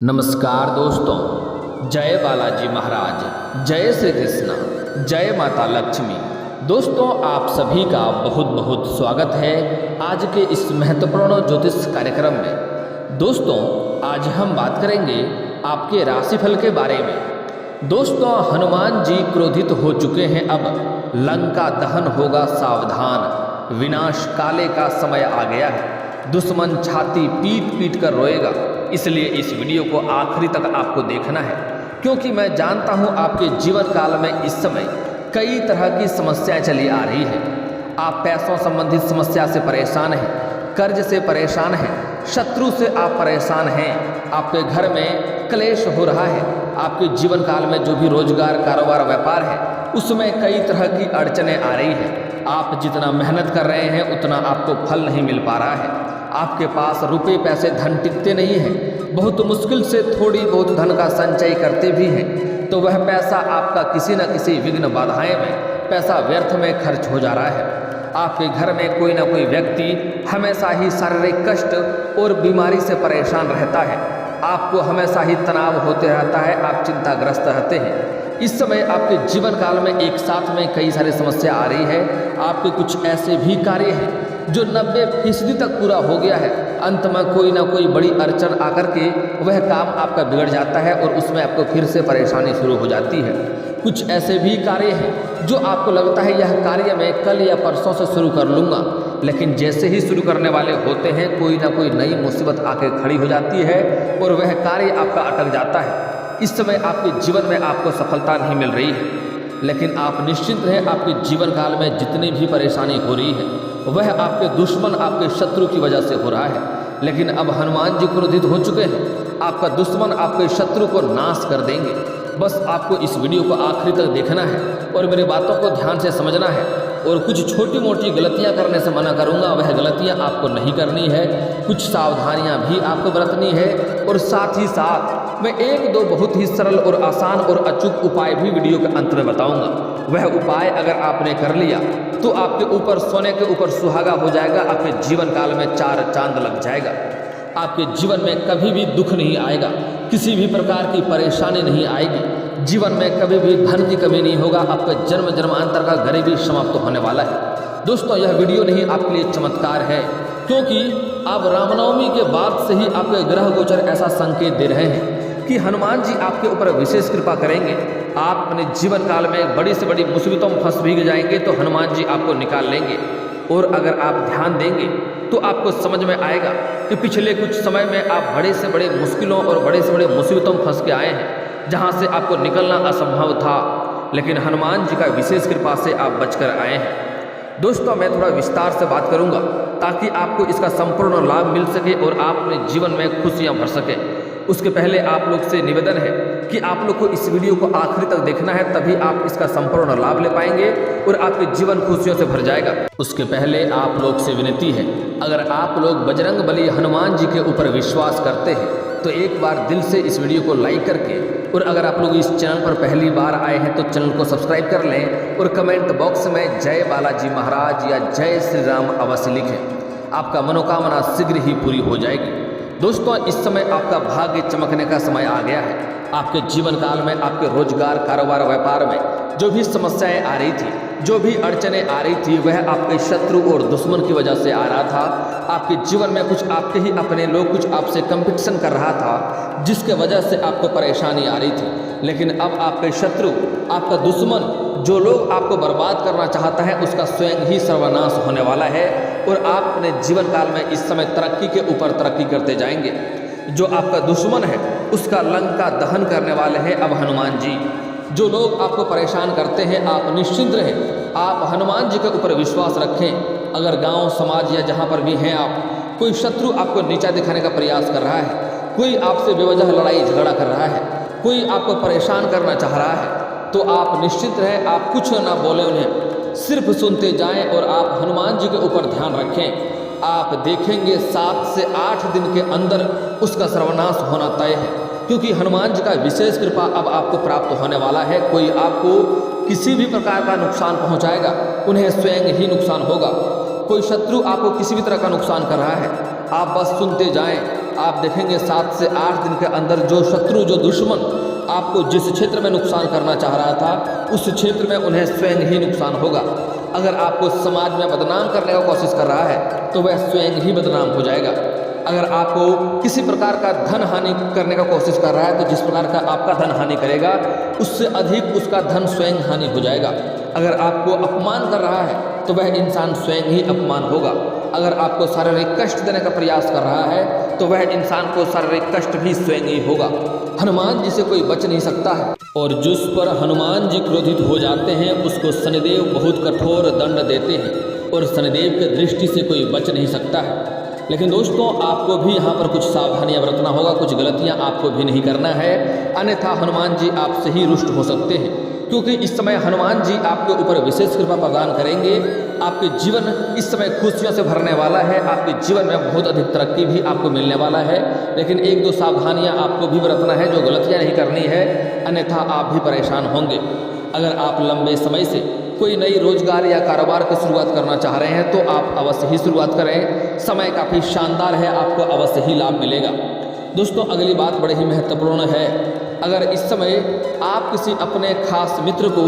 नमस्कार दोस्तों, जय बालाजी महाराज, जय श्री कृष्णा, जय माता लक्ष्मी। दोस्तों, आप सभी का बहुत बहुत स्वागत है आज के इस महत्वपूर्ण ज्योतिष कार्यक्रम में। दोस्तों, आज हम बात करेंगे आपके राशिफल के बारे में। दोस्तों, हनुमान जी क्रोधित हो चुके हैं, अब लंका दहन होगा सावधान, विनाश काले का समय आ गया है, दुश्मन छाती पीट पीट कर रोएगा। इसलिए इस वीडियो को आखिरी तक आपको देखना है, क्योंकि मैं जानता हूं आपके जीवन काल में इस समय कई तरह की समस्याएं चली आ रही है। आप पैसों संबंधित समस्या से परेशान हैं, कर्ज से परेशान हैं, शत्रु से आप परेशान हैं, आपके घर में क्लेश हो रहा है, आपके जीवन काल में जो भी रोजगार कारोबार व्यापार है उसमें कई तरह की अड़चनें आ रही है। आप जितना मेहनत कर रहे हैं उतना आपको फल नहीं मिल पा रहा है। आपके पास रुपए पैसे धन टिकते नहीं हैं, बहुत मुश्किल से थोड़ी बहुत धन का संचय करते भी हैं तो वह पैसा आपका किसी न किसी विघ्न बाधाएं में पैसा व्यर्थ में खर्च हो जा रहा है। आपके घर में कोई ना कोई व्यक्ति हमेशा ही शारीरिक कष्ट और बीमारी से परेशान रहता है, आपको हमेशा ही तनाव होते रहता है, आप चिंताग्रस्त रहते हैं। इस समय आपके जीवन काल में एक साथ में कई सारी समस्या आ रही है। आपके कुछ ऐसे भी कार्य हैं जो 90% तक पूरा हो गया है, अंत में कोई ना कोई बड़ी अड़चन आकर के वह काम आपका बिगड़ जाता है और उसमें आपको फिर से परेशानी शुरू हो जाती है। कुछ ऐसे भी कार्य हैं जो आपको लगता है यह कार्य मैं कल या परसों से शुरू कर लूँगा, लेकिन जैसे ही शुरू करने वाले होते हैं कोई ना कोई नई मुसीबत आके खड़ी हो जाती है और वह कार्य आपका अटक जाता है। इस समय आपके जीवन में आपको सफलता नहीं मिल रही है, लेकिन आप निश्चिंत रहें, आपके जीवन काल में जितनी भी परेशानी हो रही है वह आपके दुश्मन आपके शत्रु की वजह से हो रहा है। लेकिन अब हनुमान जी क्रोधित हो चुके हैं, आपका दुश्मन आपके शत्रु को नाश कर देंगे। बस आपको इस वीडियो को आखिरी तक देखना है और मेरी बातों को ध्यान से समझना है। और कुछ छोटी मोटी गलतियां करने से मना करूंगा, वह गलतियां आपको नहीं करनी है, कुछ सावधानियां भी आपको बरतनी है। और साथ ही साथ मैं एक दो बहुत ही सरल और आसान और अचूक उपाय भी वीडियो के अंत में बताऊंगा। वह उपाय अगर आपने कर लिया तो आपके ऊपर सोने के ऊपर सुहागा हो जाएगा, आपके जीवन काल में 4 चांद लग जाएगा। आपके जीवन में कभी भी दुख नहीं आएगा, किसी भी प्रकार की परेशानी नहीं आएगी, जीवन में कभी भी धन की कमी नहीं होगा, आपका जन्म जन्मांतर का गरीबी समाप्त होने वाला है। दोस्तों, यह वीडियो नहीं आपके लिए चमत्कार है, क्योंकि अब रामनवमी के बाद से ही आपके ग्रह गोचर ऐसा संकेत दे रहे हैं कि हनुमान जी आपके ऊपर विशेष कृपा करेंगे। आप अपने जीवन काल में बड़ी से बड़ी मुसीबतों में फंस भी जाएंगे तो हनुमान जी आपको निकाल लेंगे। और अगर आप ध्यान देंगे तो आपको समझ में आएगा कि पिछले कुछ समय में आप बड़े से बड़े मुश्किलों और बड़े से बड़े मुसीबतों में फंस के आए हैं, जहां से आपको निकलना असंभव था, लेकिन हनुमान जी का विशेष कृपा से आप बचकर आए हैं। दोस्तों, मैं थोड़ा विस्तार से बात करूंगा ताकि आपको इसका संपूर्ण लाभ मिल सके और आप अपने जीवन में खुशियां भर सके। उसके पहले आप लोग से निवेदन है कि आप लोग को इस वीडियो को आखिरी तक देखना है, तभी आप इसका संपूर्ण लाभ ले पाएंगे और आपके जीवन खुशियों से भर जाएगा। उसके पहले आप लोग से विनती है, अगर आप लोग बजरंग बली हनुमान जी के ऊपर विश्वास करते हैं तो एक बार दिल से इस वीडियो को लाइक करके, और अगर आप लोग इस चैनल पर पहली बार आए हैं तो चैनल को सब्सक्राइब कर लें और कमेंट बॉक्स में जय बालाजी महाराज या जय श्री राम अवश्य लिखें। आपका मनोकामना शीघ्र ही पूरी हो जाएगी। दोस्तों, इस समय आपका भाग्य चमकने का समय आ गया है। आपके जीवन काल में आपके रोजगार कारोबार व्यापार में जो भी समस्याएं आ रही थी, जो भी अड़चनें आ रही थी, वह आपके शत्रु और दुश्मन की वजह से आ रहा था। आपके जीवन में कुछ आपके ही अपने लोग कुछ आपसे कंपटीशन कर रहा था, जिसके वजह से आपको परेशानी आ रही थी। लेकिन अब आपके शत्रु, आपका दुश्मन, जो लोग आपको बर्बाद करना चाहता है, उसका स्वयं ही सर्वनाश होने वाला है और आप अपने जीवन काल में इस समय तरक्की के ऊपर तरक्की करते जाएंगे। जो आपका दुश्मन है उसका लंका दहन करने वाले हैं अब हनुमान जी। जो लोग आपको परेशान करते हैं, आप निश्चिंत रहें, आप हनुमान जी के ऊपर विश्वास रखें। अगर गांव समाज या जहां पर भी हैं आप, कोई शत्रु आपको नीचा दिखाने का प्रयास कर रहा है, कोई आपसे बेवजह लड़ाई झगड़ा कर रहा है, कोई आपको परेशान करना चाह रहा है, तो आप निश्चिंत रहें, आप कुछ ना बोले उन्हें, सिर्फ सुनते जाएं और आप हनुमान जी के ऊपर ध्यान रखें। आप देखेंगे 7 से 8 दिन के अंदर उसका सर्वनाश होना तय है, क्योंकि हनुमान जी का विशेष कृपा अब आपको प्राप्त होने वाला है। कोई आपको किसी भी प्रकार का नुकसान पहुंचाएगा, उन्हें स्वयं ही नुकसान होगा। कोई शत्रु आपको किसी भी तरह का नुकसान कर रहा है, आप बस सुनते जाएं आप देखेंगे 7 से 8 दिन के अंदर जो शत्रु, जो दुश्मन आपको जिस क्षेत्र में नुकसान करना चाह रहा था, उस क्षेत्र में उन्हें स्वयं ही नुकसान होगा। अगर आपको समाज में बदनाम करने का कोशिश कर रहा है तो वह स्वयं ही बदनाम हो जाएगा। अगर आपको किसी प्रकार का धन हानि करने का कोशिश कर रहा है तो जिस प्रकार का आपका धन हानि करेगा उससे अधिक उसका धन स्वयं हानि हो जाएगा। अगर आपको अपमान कर रहा है तो वह इंसान स्वयं ही अपमान होगा। अगर आपको शारीरिक कष्ट देने का प्रयास कर रहा है तो वह इंसान को शारीरिक कष्ट भी स्वयं ही होगा। हनुमान जी से कोई बच नहीं सकता है, और जिस पर हनुमान जी क्रोधित हो जाते हैं उसको शनिदेव बहुत कठोर दंड देते हैं, और शनिदेव की दृष्टि से कोई बच नहीं सकता है। लेकिन दोस्तों, आपको भी यहाँ पर कुछ सावधानियां बरतना होगा, कुछ गलतियां आपको भी नहीं करना है, अन्यथा हनुमान जी आपसे ही रुष्ट हो सकते हैं। क्योंकि इस समय हनुमान जी आपके ऊपर विशेष कृपा प्रदान करेंगे। आपके जीवन इस समय खुशियों से भरने वाला है, आपके जीवन में बहुत अधिक तरक्की भी आपको मिलने वाला है। लेकिन 1-2 सावधानियां आपको भी बरतना है, जो गलतियां नहीं करनी है, अन्यथा आप भी परेशान होंगे। अगर आप लंबे समय से कोई नई रोजगार या कारोबार की शुरुआत करना चाह रहे हैं तो आप अवश्य ही शुरुआत करें। समय काफ़ी शानदार है, आपको अवश्य ही लाभ मिलेगा। दोस्तों, अगली बात बड़ी ही महत्वपूर्ण है। अगर इस समय आप किसी अपने खास मित्र को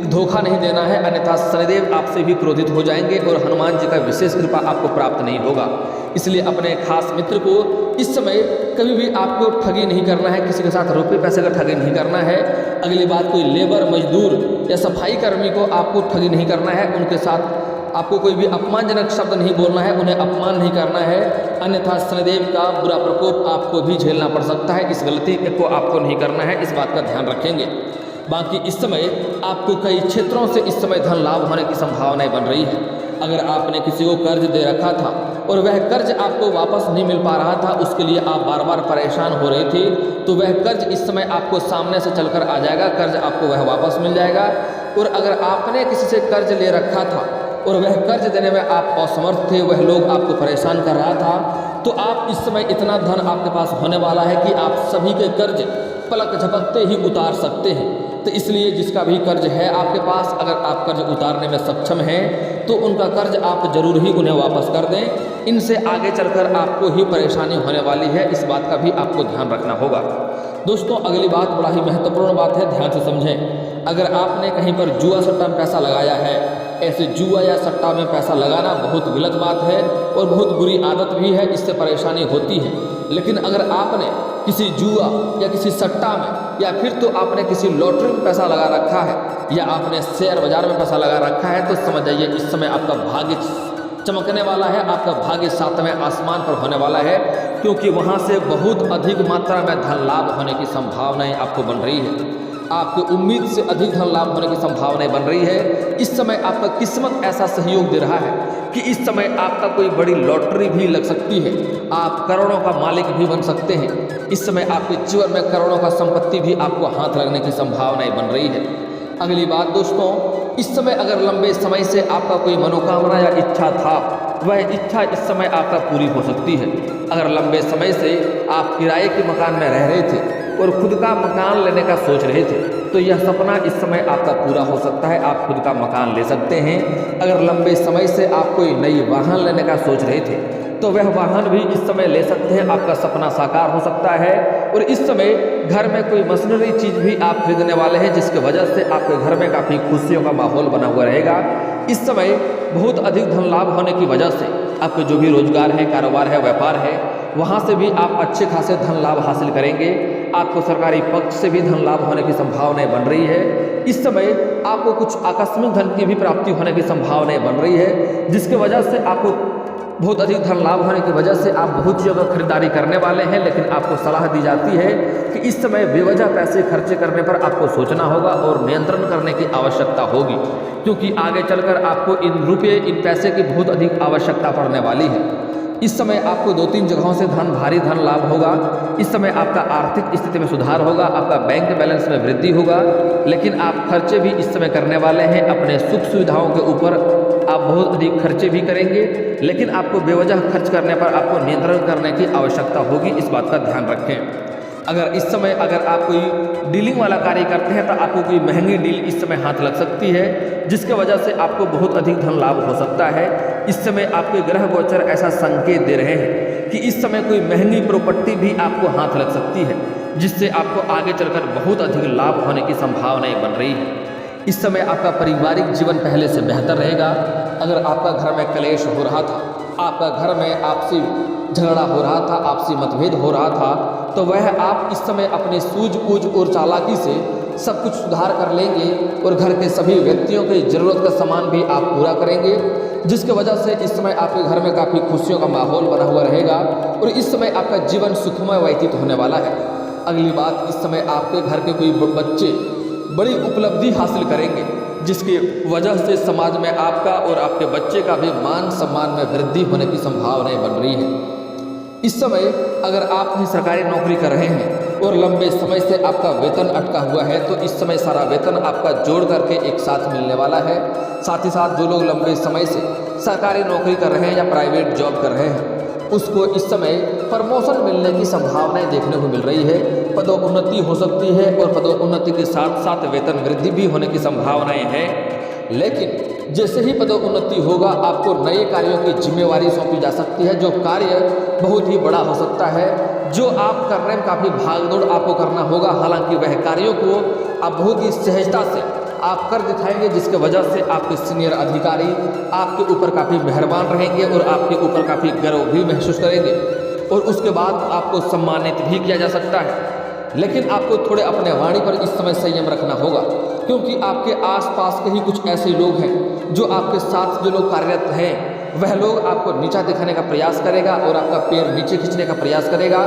धोखा नहीं देना है, अन्यथा शनिदेव आपसे भी क्रोधित हो जाएंगे और हनुमान जी का विशेष कृपा आपको प्राप्त नहीं होगा। इसलिए अपने खास मित्र को इस समय कभी भी आपको ठगी नहीं करना है, किसी के साथ रुपये पैसे का ठगी नहीं करना है। अगली बात, कोई लेबर, मजदूर या सफाई कर्मी को आपको ठगी नहीं करना है, उनके साथ आपको कोई भी अपमानजनक शब्द नहीं बोलना है, उन्हें अपमान नहीं करना है, अन्यथा शनिदेव का बुरा प्रकोप आपको भी झेलना पड़ सकता है। इस गलती को आपको नहीं करना है, इस बात का ध्यान रखेंगे। बाकी इस समय आपको कई क्षेत्रों से इस समय धन लाभ होने की संभावनाएं बन रही है। अगर आपने किसी को कर्ज दे रखा था और वह कर्ज आपको वापस नहीं मिल पा रहा था, उसके लिए आप बार बार परेशान हो रहे थे, तो वह कर्ज इस समय आपको सामने से चलकर आ जाएगा, कर्ज आपको वह वापस मिल जाएगा। और अगर आपने किसी से कर्ज ले रखा था और वह कर्ज देने में आप असमर्थ थे, वह लोग आपको परेशान कर रहा था, तो आप इस समय इतना धन आपके पास होने वाला है कि आप सभी के कर्ज पलक झपकते ही उतार सकते हैं। तो इसलिए जिसका भी कर्ज है आपके पास, अगर आप कर्ज उतारने में सक्षम हैं तो उनका कर्ज आप जरूर ही उन्हें वापस कर दें। इनसे आगे चलकर आपको ही परेशानी होने वाली है, इस बात का भी आपको ध्यान रखना होगा। दोस्तों, अगली बात बड़ा ही महत्वपूर्ण बात है, ध्यान से समझें। अगर आपने कहीं पर जुआ सट्टा में पैसा लगाया है, ऐसे जुआ या सट्टा में पैसा लगाना बहुत गलत बात है और बहुत बुरी आदत भी है, इससे परेशानी होती है। लेकिन अगर आपने किसी जुआ या किसी सट्टा में या फिर तो आपने किसी लॉटरी में पैसा लगा रखा है या आपने शेयर बाजार में पैसा लगा रखा है, तो समझ जाइए इस समय आपका भाग्य चमकने वाला है, आपका भाग्य 7वें आसमान पर होने वाला है, क्योंकि वहाँ से बहुत अधिक मात्रा में धन लाभ होने की संभावनाएं आपको बन रही है। आपकी उम्मीद से अधिक धन लाभ होने की संभावनाएं बन रही है। इस समय आपका किस्मत ऐसा सहयोग दे रहा है कि इस समय आपका कोई बड़ी लॉटरी भी लग सकती है, आप करोड़ों का मालिक भी बन सकते हैं। इस समय आपके जीवन में करोड़ों का संपत्ति भी आपको हाथ लगने की संभावनाएं बन रही है। अगली बात दोस्तों, इस समय अगर लंबे समय से आपका कोई मनोकामना या इच्छा था, वह इच्छा इस समय आपका पूरी हो सकती है। अगर लंबे समय से आप किराए के मकान में रह रहे थे और खुद का मकान लेने का सोच रहे थे, तो यह सपना इस समय आपका पूरा हो सकता है, आप खुद का मकान ले सकते हैं। अगर लंबे समय से आप कोई नई वाहन लेने का सोच रहे थे, तो वह वाहन भी इस समय ले सकते हैं, आपका सपना साकार हो सकता है। और इस समय घर में कोई मशीनरी चीज़ भी आप खरीदने वाले हैं, जिसकी वजह से आपके घर में काफ़ी खुशियों का माहौल बना हुआ रहेगा। इस समय बहुत अधिक धन लाभ होने की वजह से आपके जो भी रोजगार है, कारोबार है, व्यापार है, वहाँ से भी आप अच्छे खासे धन लाभ हासिल करेंगे। आपको सरकारी पक्ष से भी धन लाभ होने की संभावनाएं बन रही है। इस समय आपको कुछ आकस्मिक धन की भी प्राप्ति होने की संभावनाएं बन रही है, जिसकी वजह से आपको बहुत अधिक धन लाभ होने की वजह से आप बहुत चीज़ों की खरीदारी करने वाले हैं। लेकिन आपको सलाह दी जाती है कि इस समय बेवजह पैसे खर्चे करने पर आपको सोचना होगा और नियंत्रण करने की आवश्यकता होगी, क्योंकि आगे चलकर आपको इन रुपये, इन पैसे की बहुत अधिक आवश्यकता पड़ने वाली है। इस समय आपको 2-3 जगहों से भारी धन लाभ होगा। इस समय आपका आर्थिक स्थिति में सुधार होगा, आपका बैंक बैलेंस में वृद्धि होगा। लेकिन आप खर्चे भी इस समय करने वाले हैं, अपने सुख सुविधाओं के ऊपर आप बहुत अधिक खर्चे भी करेंगे। लेकिन आपको बेवजह खर्च करने पर आपको नियंत्रण करने की आवश्यकता होगी, इस बात का ध्यान रखें। अगर इस समय अगर आप कोई डीलिंग वाला कार्य करते हैं तो आपको कोई महंगी डील इस समय हाथ लग सकती है, जिसके वजह से आपको बहुत अधिक धन लाभ हो सकता है। इस समय आपके ग्रह गोचर ऐसा संकेत दे रहे हैं कि इस समय कोई महंगी प्रॉपर्टी भी आपको हाथ लग सकती है, जिससे आपको आगे चलकर बहुत अधिक लाभ होने की संभावनाएं बन रही है। इस समय आपका पारिवारिक जीवन पहले से बेहतर रहेगा। अगर आपका घर में कलेश हो रहा था, आपका घर में आपसी झगड़ा हो रहा था, आपसी मतभेद हो रहा था, तो वह आप इस समय अपनी सूझबूझ और चालाकी से सब कुछ सुधार कर लेंगे और घर के सभी व्यक्तियों की ज़रूरत का सामान भी आप पूरा करेंगे, जिसके वजह से इस समय आपके घर में काफ़ी खुशियों का माहौल बना हुआ रहेगा और इस समय आपका जीवन सुखमय व्यतीत होने वाला है। अगली बात, इस समय आपके घर के कोई बच्चे बड़ी उपलब्धि हासिल करेंगे, जिसकी वजह से समाज में आपका और आपके बच्चे का भी मान सम्मान में वृद्धि होने की संभावनाएं बन रही है। इस समय अगर आप कहीं सरकारी नौकरी कर रहे हैं और लंबे समय से आपका वेतन अटका हुआ है, तो इस समय सारा वेतन आपका जोड़ करके एक साथ मिलने वाला है। साथ ही साथ जो लोग लंबे समय से सरकारी नौकरी कर रहे हैं या प्राइवेट जॉब कर रहे हैं, उसको इस समय प्रमोशन मिलने की संभावनाएं देखने को मिल रही है। पदोन्नति हो सकती है और पदोन्नति के साथ साथ वेतन वृद्धि भी होने की संभावनाएं हैं। लेकिन जैसे ही पदोन्नति होगा, आपको नए कार्यों की जिम्मेवारी सौंपी जा सकती है, जो कार्य बहुत ही बड़ा हो सकता है। जो आप कर रहे हैं काफ़ी भागदौड़ आपको करना होगा, हालांकि वह कार्यों को आप बहुत ही सहजता से आप कर दिखाएंगे, जिसके वजह से आपके सीनियर अधिकारी आपके ऊपर काफ़ी मेहरबान रहेंगे और आपके ऊपर काफ़ी गर्व भी महसूस करेंगे और उसके बाद आपको सम्मानित भी किया जा सकता है। लेकिन आपको थोड़े अपने वाणी पर इस समय संयम रखना होगा, क्योंकि आपके आसपास के ही कुछ ऐसे लोग हैं जो आपके साथ जो लोग कार्यरत हैं, वह लोग आपको नीचा दिखाने का प्रयास करेगा और आपका पैर नीचे खींचने का प्रयास करेगा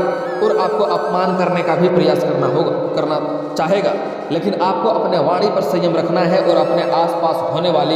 और आपको अपमान करने का भी प्रयास करना चाहेगा। लेकिन आपको अपने वाणी पर संयम रखना है और अपने आसपास होने वाली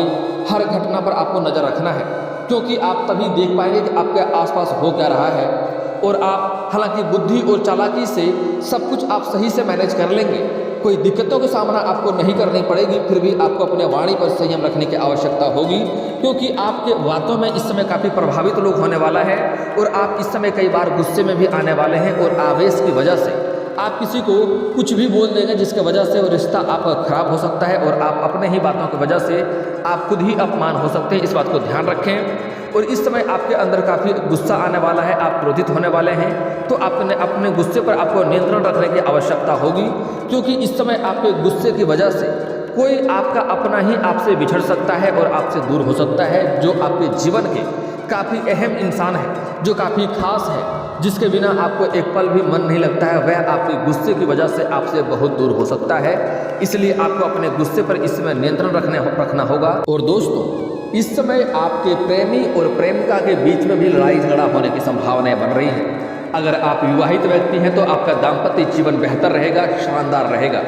हर घटना पर आपको नज़र रखना है, क्योंकि आप तभी देख पाएंगे कि आपके आसपास हो क्या रहा है। और आप हालांकि बुद्धि और चालाकी से सब कुछ आप सही से मैनेज कर लेंगे, कोई दिक्कतों का सामना आपको नहीं करनी पड़ेगी, फिर भी आपको अपने वाणी पर संयम रखने की आवश्यकता होगी, क्योंकि आपके बातों में इस समय काफ़ी प्रभावित लोग होने वाला है और आप इस समय कई बार गुस्से में भी आने वाले हैं और आवेश की वजह से आप किसी को कुछ भी बोल देंगे, जिसके वजह से वो रिश्ता आपका खराब हो सकता है और आप अपने ही बातों की वजह से आप खुद ही अपमान हो सकते हैं। इस बात को ध्यान रखें। और इस समय आपके अंदर काफ़ी गुस्सा आने वाला है, आप क्रोधित होने वाले हैं, तो आपने अपने गुस्से पर आपको नियंत्रण रखने की आवश्यकता होगी, क्योंकि इस समय आपके गुस्से की वजह से कोई आपका अपना ही आपसे बिछड़ सकता है और आपसे दूर हो सकता है, जो आपके जीवन के काफ़ी अहम इंसान है, जो काफ़ी खास है, जिसके बिना आपको एक पल भी मन नहीं लगता है, वह आपके गुस्से की वजह से आपसे बहुत दूर हो सकता है। इसलिए आपको अपने गुस्से पर इस समय नियंत्रण रखना होगा। और दोस्तों, इस समय आपके प्रेमी और प्रेमिका के बीच में भी लड़ाई झगड़ा होने की संभावनाएं बन रही हैं। अगर आप विवाहित व्यक्ति हैं तो आपका दाम्पत्य जीवन बेहतर रहेगा, शानदार रहेगा।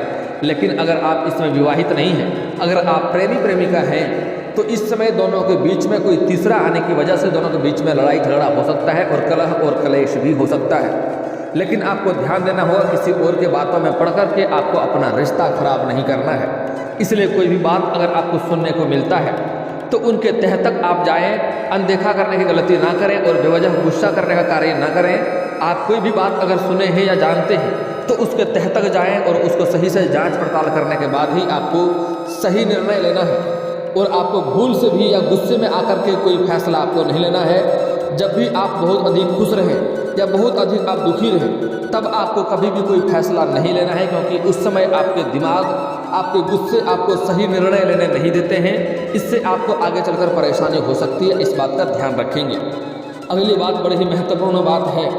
लेकिन अगर आप इसमें विवाहित नहीं हैं, अगर आप प्रेमी प्रेमिका हैं, तो इस समय दोनों के बीच में कोई तीसरा आने की वजह से दोनों के बीच में लड़ाई झगड़ा हो सकता है और कलह और कलेश भी हो सकता है। लेकिन आपको ध्यान देना होगा, किसी और के बातों में पढ़ करके आपको अपना रिश्ता खराब नहीं करना है। इसलिए कोई भी बात अगर आपको सुनने को मिलता है तो उनके तह तक आप जाएं, अनदेखा करने की गलती ना करें और बेवजह गुस्सा करने का कार्य ना करें। आप कोई भी बात अगर सुने हैं या जानते हैं तो उसके तह तक जाएं और उसको सही से जांच पड़ताल करने के बाद ही आपको सही निर्णय लेना है। और आपको भूल से भी या गुस्से में आकर के कोई फैसला आपको नहीं लेना है। जब भी आप बहुत अधिक खुश रहें या बहुत अधिक आप दुखी रहें, तब आपको कभी भी कोई फैसला नहीं लेना है, क्योंकि उस समय आपके दिमाग, आपके गुस्से आपको सही निर्णय लेने नहीं देते हैं। इससे आपको आगे चलकर परेशानी हो सकती है, इस बात का ध्यान रखेंगे। अगली बात बड़ी ही महत्वपूर्ण बात है।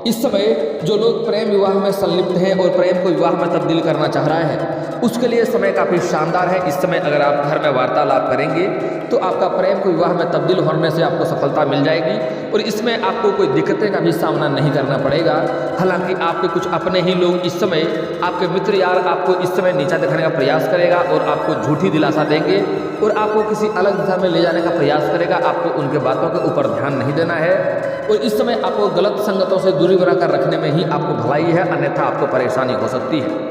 इस समय जो लोग प्रेम विवाह में संलिप्त हैं और प्रेम को विवाह में तब्दील करना चाह रहा है, उसके लिए समय काफ़ी शानदार है। इस समय अगर आप घर में वार्तालाप करेंगे तो आपका प्रेम को विवाह में तब्दील होने से आपको सफलता मिल जाएगी और इसमें आपको कोई दिक्कतें का भी सामना नहीं करना पड़ेगा। हालांकि आपके कुछ अपने ही लोग इस समय, आपके मित्र यार आपको इस समय नीचा दिखाने का प्रयास करेगा और आपको झूठी दिलासा देंगे और आपको किसी अलग दिशा में ले जाने का प्रयास करेगा। आपको उनके बातों के ऊपर ध्यान नहीं देना है और इस समय आपको गलत संगतों से दूरी बनाकर रखने में ही आपको भलाई है, अन्यथा आपको परेशानी हो सकती है।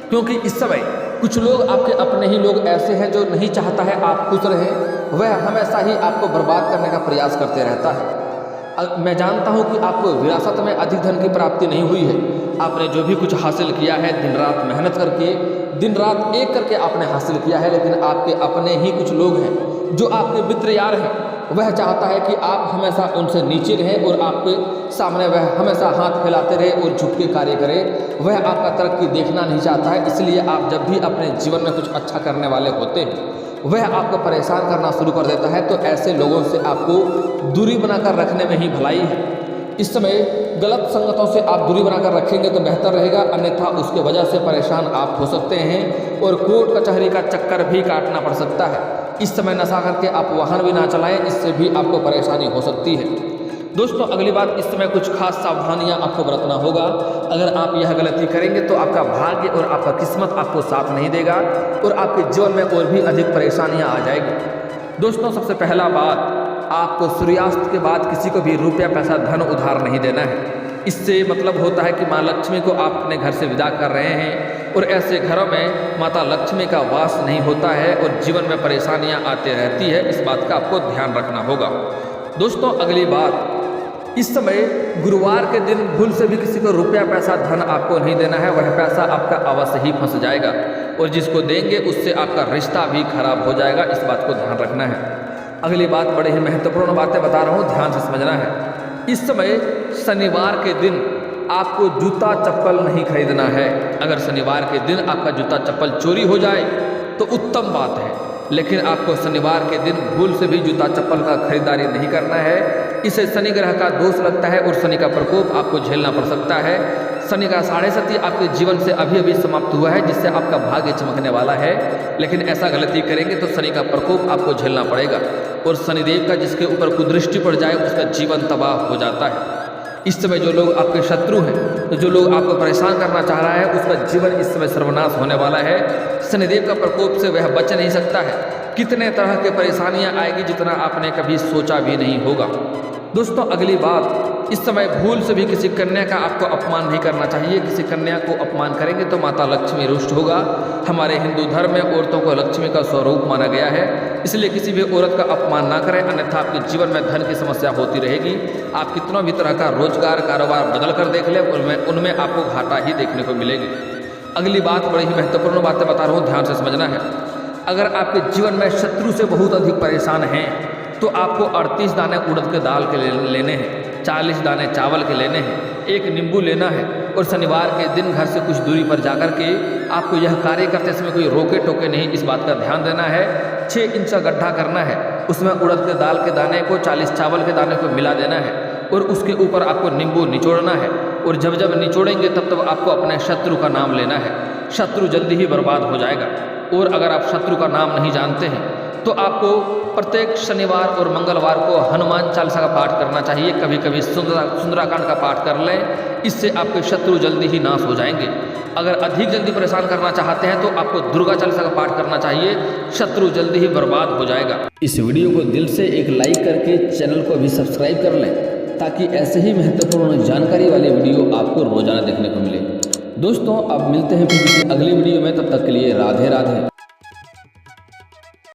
क्योंकि इस समय कुछ लोग, आपके अपने ही लोग ऐसे हैं जो नहीं चाहता है आप खुश रहें, वह हमेशा ही आपको बर्बाद करने का प्रयास करते रहता है। मैं जानता हूँ कि आपको विरासत में अधिक धन की प्राप्ति नहीं हुई है। आपने जो भी कुछ हासिल किया है दिन रात मेहनत करके, दिन रात एक करके आपने हासिल किया है, लेकिन आपके अपने ही कुछ लोग हैं जो आपके मित्र यार हैं, वह चाहता है कि आप हमेशा उनसे नीचे रहें और आपके सामने वह हमेशा हाथ फैलाते रहे और झुक के कार्य करे। वह आपका तरक्की देखना नहीं चाहता है। इसलिए आप जब भी अपने जीवन में कुछ अच्छा करने वाले होते हैं, वह आपको परेशान करना शुरू कर देता है। तो ऐसे लोगों से आपको दूरी बनाकर रखने में ही भलाई है। इस समय गलत संगतों से आप दूरी बनाकर रखेंगे तो बेहतर रहेगा, अन्यथा उसके वजह से परेशान आप हो सकते हैं और कोर्ट कचहरी का चक्कर भी काटना पड़ सकता है। इस समय नशा करके आप वाहन भी ना चलाएं, इससे भी आपको परेशानी हो सकती है। दोस्तों अगली बात, इस समय कुछ खास सावधानियां आपको बरतना होगा। अगर आप यह गलती करेंगे तो आपका भाग्य और आपका किस्मत आपको साथ नहीं देगा और आपके जीवन में और भी अधिक परेशानियां आ जाएगी। दोस्तों सबसे पहला बात, आपको सूर्यास्त के बाद किसी को भी रुपया पैसा धन उधार नहीं देना है। इससे मतलब होता है कि माँ लक्ष्मी को आप अपने घर से विदा कर रहे हैं और ऐसे घरों में माता लक्ष्मी का वास नहीं होता है और जीवन में परेशानियां आती रहती है। इस बात का आपको ध्यान रखना होगा। दोस्तों अगली बात, इस समय गुरुवार के दिन भूल से भी किसी को रुपया पैसा धन आपको नहीं देना है। वह पैसा आपका अवश्य ही फंस जाएगा और जिसको देंगे उससे आपका रिश्ता भी खराब हो जाएगा। इस बात को ध्यान रखना है। अगली बात, बड़े ही महत्वपूर्ण बातें बता रहा हूँ, ध्यान से समझना है। इस समय शनिवार के दिन आपको जूता चप्पल नहीं खरीदना है। अगर शनिवार के दिन आपका जूता चप्पल चोरी हो जाए तो उत्तम बात है, लेकिन आपको शनिवार के दिन भूल से भी जूता चप्पल का खरीदारी नहीं करना है। इसे शनि ग्रह का दोष लगता है और शनि का प्रकोप आपको झेलना पड़ सकता है। शनि का 7.5 आपके जीवन से अभी अभी समाप्त हुआ है, जिससे आपका भाग्य चमकने वाला है, लेकिन ऐसा गलती करेंगे तो शनि का प्रकोप आपको झेलना पड़ेगा और शनिदेव का जिसके ऊपर कुदृष्टि पड़ जाए उसका जीवन तबाह हो जाता है। इस समय जो लोग आपके शत्रु हैं, तो जो लोग आपको परेशान करना चाह रहा है, उसका जीवन इस समय सर्वनाश होने वाला है। शनिदेव का प्रकोप से वह बच नहीं सकता है। कितने तरह की परेशानियां आएगी जितना आपने कभी सोचा भी नहीं होगा। दोस्तों अगली बात, इस समय भूल से भी किसी कन्या का आपको अपमान नहीं करना चाहिए। किसी कन्या को अपमान करेंगे तो माता लक्ष्मी रुष्ट होगा। हमारे हिंदू धर्म में औरतों को लक्ष्मी का स्वरूप माना गया है, इसलिए किसी भी औरत का अपमान ना करें, अन्यथा आपके जीवन में धन की समस्या होती रहेगी। आप कितना भी तरह का रोजगार कारोबार बदल कर देख लें, उनमें आपको घाटा ही देखने को मिलेगी। अगली बात, बड़ी ही महत्वपूर्ण बातें बता रहा हूँ, ध्यान से समझना है। अगर आपके जीवन में शत्रु से बहुत अधिक परेशान हैं तो आपको 38 दाने उड़द के दाल के लेने हैं, 40 दाने चावल के लेने हैं, 1 नींबू लेना है और शनिवार के दिन घर से कुछ दूरी पर जाकर के आपको यह कार्य करते समय कोई रोके टोके नहीं, इस बात का ध्यान देना है। 6 इंच का गड्ढा करना है, उसमें उड़द के दाल के दाने को 40 चावल के दाने को मिला देना है और उसके ऊपर आपको नींबू निचोड़ना है और जब जब निचोड़ेंगे तब आपको अपने शत्रु का नाम लेना है। शत्रु जल्दी ही बर्बाद हो जाएगा। और अगर आप शत्रु का नाम नहीं जानते हैं तो आपको प्रत्येक शनिवार और मंगलवार को हनुमान चालीसा का पाठ करना चाहिए। कभी कभी सुंदराकांड का पाठ कर लें, इससे आपके शत्रु जल्दी ही नाश हो जाएंगे। अगर अधिक जल्दी परेशान करना चाहते हैं तो आपको दुर्गा चालीसा का पाठ करना चाहिए, शत्रु जल्दी ही बर्बाद हो जाएगा। इस वीडियो को दिल से एक लाइक करके चैनल को भी सब्सक्राइब कर लें, ताकि ऐसे ही महत्वपूर्ण जानकारी वाले वीडियो आपको रोजाना देखने को मिले। दोस्तों अब मिलते हैं फिर किसी अगली वीडियो में, तब तक के लिए राधे राधे।